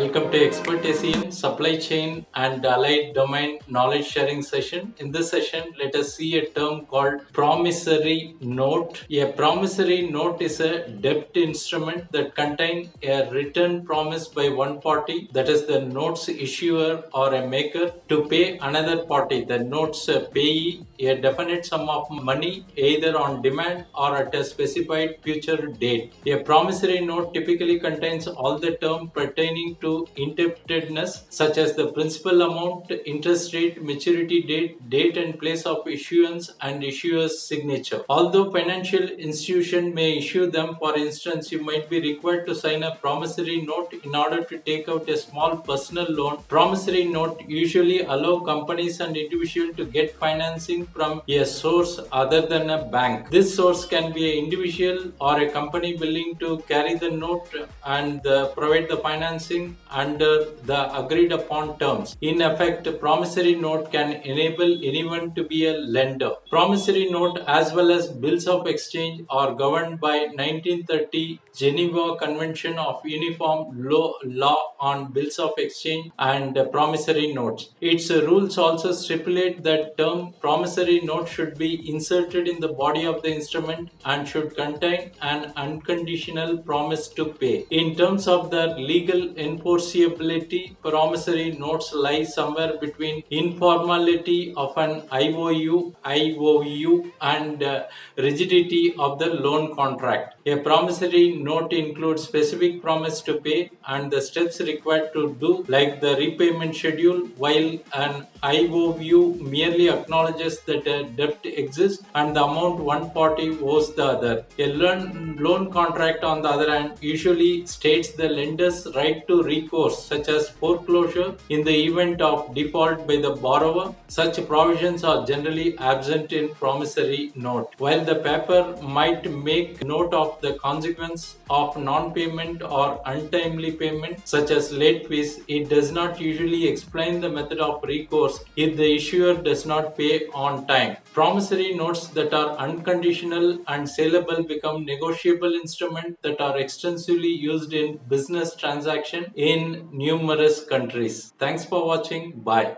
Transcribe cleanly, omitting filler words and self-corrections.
Welcome to Expert SEM Supply Chain and Allied Domain Knowledge Sharing session. In this session, let us see a term called promissory note. A promissory note is a debt instrument that contains a written promise by one party, that is the note's issuer or a maker, to pay another party, the note's payee, a definite sum of money either on demand or at a specified future date. A promissory note typically contains all the terms pertaining to indebtedness, such as the principal amount, interest rate, maturity date, date and place of issuance, and issuer's signature. Although financial institution may issue them, for instance, you might be required to sign a promissory note in order to take out a small personal loan. Promissory note usually allow companies and individuals to get financing from a source other than a bank. This source can be an individual or a company willing to carry the note and provide the financing under the agreed upon terms. In effect, promissory note can enable anyone to be a lender. Promissory note as well as bills of exchange are governed by 1930 Geneva Convention of Uniform Law on Bills of Exchange and Promissory Notes. Its rules also stipulate that term promissory note should be inserted in the body of the instrument and should contain an unconditional promise to pay. In terms of the legal enforceability, promissory notes lie somewhere between informality of an IOU and rigidity of the loan contract. A promissory note includes specific promise to pay and the steps required to do, like the repayment schedule, while an IOU merely acknowledges that a debt exists and the amount one party owes the other. A loan contract, on the other hand, usually states the lender's right to recourse, such as foreclosure, in the event of default by the borrower. Such provisions are generally absent in promissory note. While the paper might make note of the consequence of non-payment or untimely payment, such as late fees, it does not usually explain the method of recourse if the issuer does not pay on time. Promissory notes that are unconditional and saleable become negotiable instruments that are extensively used in business transactions in numerous countries. Thanks for watching. Bye.